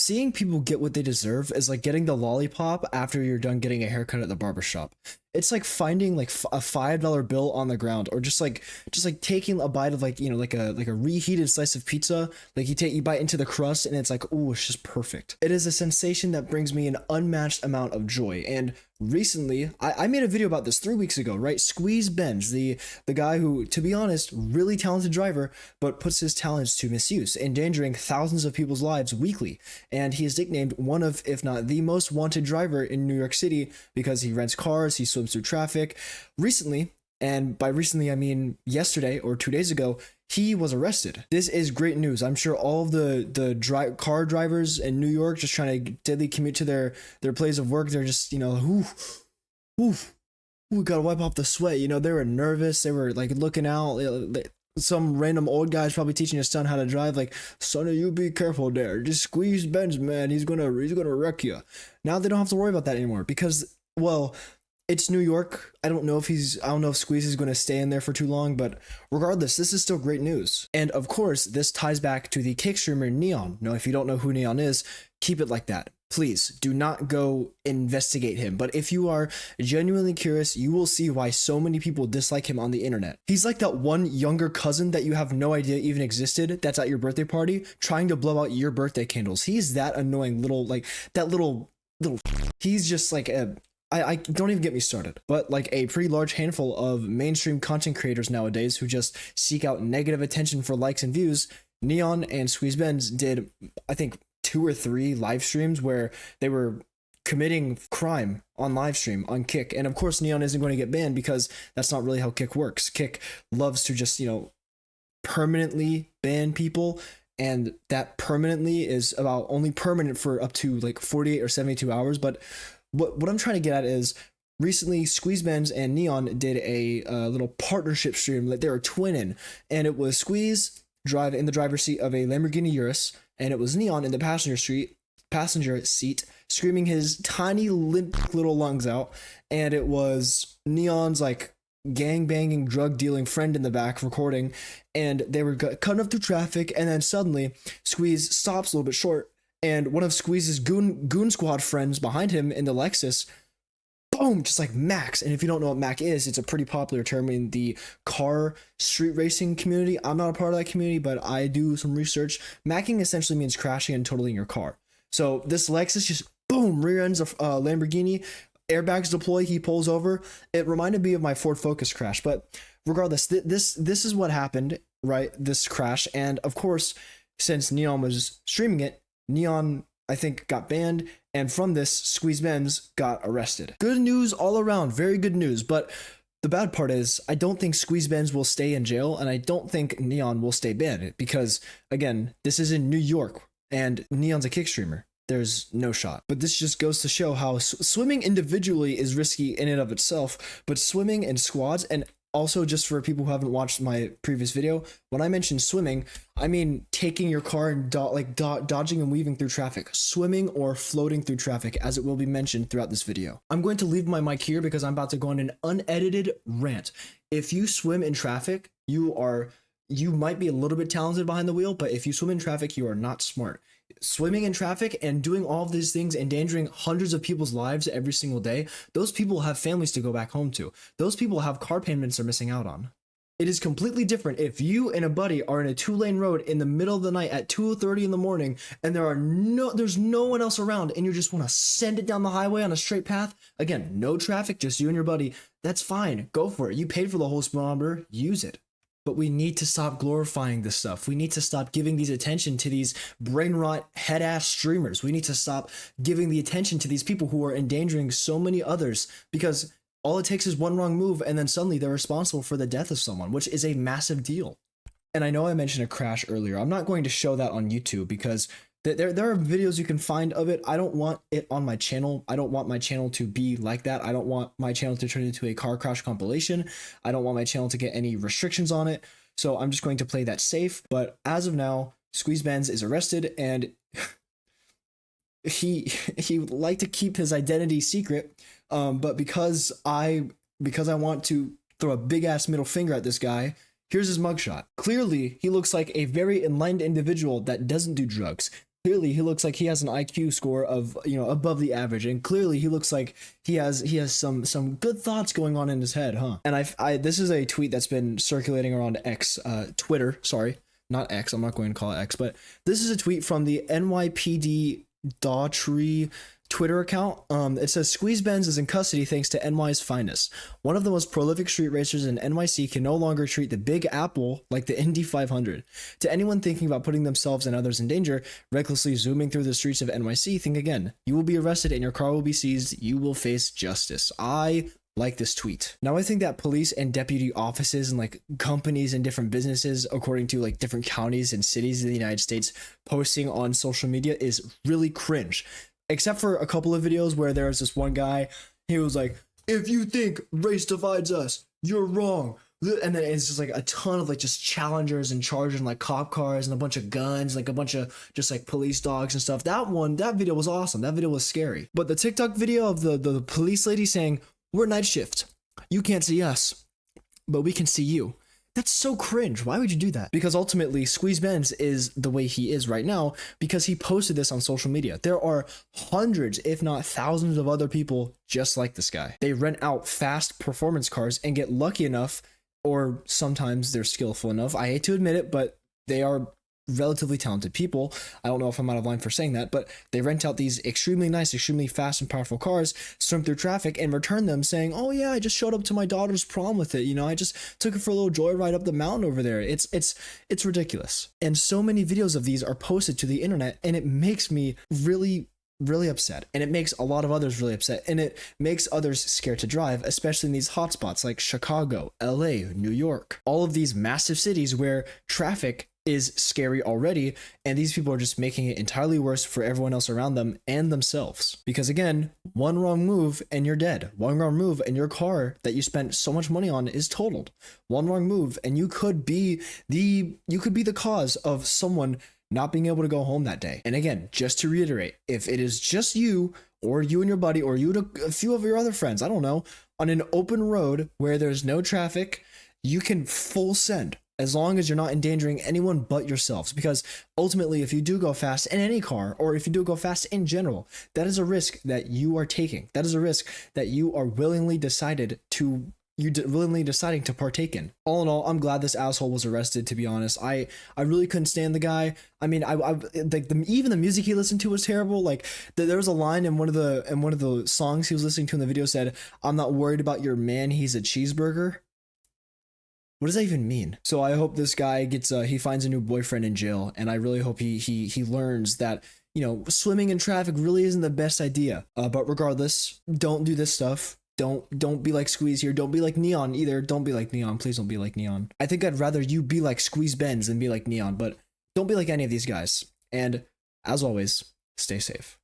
seeing people get what they deserve is like getting the lollipop after you're done getting a haircut at the barber shop. It's like finding like a $5 bill on the ground, or just like taking a bite of, like, like a reheated slice of pizza. Like you bite into the crust and it's like, oh, it's just perfect. It is a sensation that brings me an unmatched amount of joy. And recently, I made a video about this 3 weeks ago, right? Squeeze Benz, the guy who, to be honest, really talented driver, but puts his talents to misuse, endangering thousands of people's lives weekly. And he is nicknamed one of, if not the most wanted driver in New York City because he rents cars, he swims through traffic. Recently, and by recently I mean yesterday or 2 days ago, he was arrested. This is great news. I'm sure all of the car drivers in New York just trying to daily commute to their place of work, they're just, ooh, we gotta wipe off the sweat. They were nervous. They were like looking out. Some random old guy's probably teaching his son how to drive. Like, son, you be careful there. Just squeeze Benz, man. He's gonna wreck you. Now they don't have to worry about that anymore because, well, it's New York. I don't know if Squeeze is going to stay in there for too long, but regardless, this is still great news. And of course, this ties back to the kick streamer Neon. Now, if you don't know who Neon is, keep it like that. Please do not go investigate him. But if you are genuinely curious, you will see why so many people dislike him on the internet. He's like that one younger cousin that you have no idea even existed that's at your birthday party trying to blow out your birthday candles. He's that annoying little, like, that little, he's just like I don't even get me started, but like a pretty large handful of mainstream content creators nowadays who just seek out negative attention for likes and views. Neon and Squeeze Benz did, I think, 2 or 3 live streams where they were committing crime on live stream on Kick. And of course, Neon isn't going to get banned because that's not really how Kick works. Kick loves to just, permanently ban people. And that permanently is about only permanent for up to like 48 or 72 hours. But what I'm trying to get at is recently Squeeze Benz and Neon did a little partnership stream that they were twinning, and it was Squeeze in the driver's seat of a Lamborghini Urus, and it was Neon in the passenger seat screaming his tiny limp little lungs out, and it was Neon's like gang banging drug dealing friend in the back recording, and they were cutting up through traffic, and then suddenly Squeeze stops a little bit short. And one of Squeeze's goon squad friends behind him in the Lexus, boom, just like Max. And if you don't know what Mac is, it's a pretty popular term in the car street racing community. I'm not a part of that community, but I do some research. Macking essentially means crashing and totaling your car. So this Lexus just boom, rear ends a Lamborghini, airbags deploy, he pulls over. It reminded me of my Ford Focus crash, but regardless, this is what happened, right? This crash. And of course, since Neon was streaming it, Neon, I think, got banned, and from this, Squeeze Benz got arrested. Good news all around, very good news, but the bad part is I don't think Squeeze Benz will stay in jail, and I don't think Neon will stay banned, because, again, this is in New York, and Neon's a kick streamer. There's no shot. But this just goes to show how swimming individually is risky in and of itself, but swimming in squads, and also, just for people who haven't watched my previous video, when I mention swimming, I mean taking your car and dodging and weaving through traffic, swimming or floating through traffic, as it will be mentioned throughout this video. I'm going to leave my mic here because I'm about to go on an unedited rant. If you swim in traffic, you might be a little bit talented behind the wheel, but if you swim in traffic, you are not smart. Swimming in traffic and doing all of these things, endangering hundreds of people's lives every single day, those people have families to go back home to. Those people have car payments they're missing out on. It is completely different if you and a buddy are in a 2-lane road in the middle of the night at 2:30 in the morning and there's no one else around and you just want to send it down the highway on a straight path. Again, no traffic, just you and your buddy. That's fine. Go for it. You paid for the whole speedometer. Use it. But we need to stop glorifying this stuff. We need to stop giving these attention to these brain rot head ass streamers. We need to stop giving the attention to these people who are endangering so many others, because all it takes is one wrong move and then suddenly they're responsible for the death of someone, which is a massive deal. And I know I mentioned a crash earlier. I'm not going to show that on YouTube because there are videos you can find of it. I don't want it on my channel. I don't want my channel to be like that. I don't want my channel to turn into a car crash compilation. I don't want my channel to get any restrictions on it. So I'm just going to play that safe. But as of now, Squeeze Benz is arrested, and he would like to keep his identity secret. But because I want to throw a big ass middle finger at this guy, here's his mugshot. Clearly, he looks like a very enlightened individual that doesn't do drugs. Clearly he looks like he has an IQ score of, above the average, and clearly he looks like he has some good thoughts going on in his head, huh? And I this is a tweet that's been circulating around X, Twitter, sorry, not X, I'm not going to call it X, but this is a tweet from the NYPD Daughtry Twitter account. It says Squeeze Benz is in custody thanks to NY's finest. One of the most prolific street racers in NYC can no longer treat the Big Apple like the Indy 500. To anyone thinking about putting themselves and others in danger, recklessly zooming through the streets of NYC, think again. You will be arrested and your car will be seized. You will face justice. I like this tweet. Now, I think that police and deputy offices and like companies and different businesses, according to like different counties and cities in the United States, posting on social media is really cringe. Except for a couple of videos where there was this one guy, he was like, if you think race divides us, you're wrong. And then it's just like a ton of like just challengers and charging like cop cars and a bunch of guns, like a bunch of just like police dogs and stuff. That video was awesome. That video was scary. But the TikTok video of the police lady saying, we're night shift. You can't see us, but we can see you. That's so cringe. Why would you do that? Because ultimately, Squeeze Benz is the way he is right now because he posted this on social media. There are hundreds, if not thousands of other people just like this guy. They rent out fast performance cars and get lucky enough, or sometimes they're skillful enough. I hate to admit it, but they are relatively talented people. I don't know if I'm out of line for saying that, but they rent out these extremely nice, extremely fast and powerful cars, swim through traffic, and return them saying, oh yeah, I just showed up to my daughter's prom with it. I just took it for a little joyride up the mountain over there. It's ridiculous. And so many videos of these are posted to the internet, and it makes me really upset, and it makes a lot of others really upset, and it makes others scared to drive, especially in these hotspots like Chicago, LA, New York, all of these massive cities where traffic is scary already, and these people are just making it entirely worse for everyone else around them and themselves. Because again, one wrong move and you're dead. One wrong move and your car that you spent so much money on is totaled. One wrong move and you could be the cause of someone not being able to go home that day. And again, just to reiterate, if it is just you or you and your buddy or you and a few of your other friends, I don't know, on an open road where there's no traffic, you can full send as long as you're not endangering anyone but yourselves. Because ultimately, if you do go fast in any car, or if you do go fast in general, that is a risk that you are taking. That is a risk that you are willingly deciding to partake in. All in all, I'm glad this asshole was arrested, to be honest. I really couldn't stand the guy. I mean, even the music he listened to was terrible. Like there was a line in one of the songs he was listening to in the video said, "I'm not worried about your man, he's a cheeseburger." What does that even mean? So I hope this guy gets he finds a new boyfriend in jail, and I really hope he learns that swimming in traffic really isn't the best idea. But regardless, don't do this stuff. Don't be like Squeeze here. Don't be like Neon either. Don't be like Neon. Please don't be like Neon. I think I'd rather you be like Squeeze Benz than be like Neon, but don't be like any of these guys. And as always, stay safe.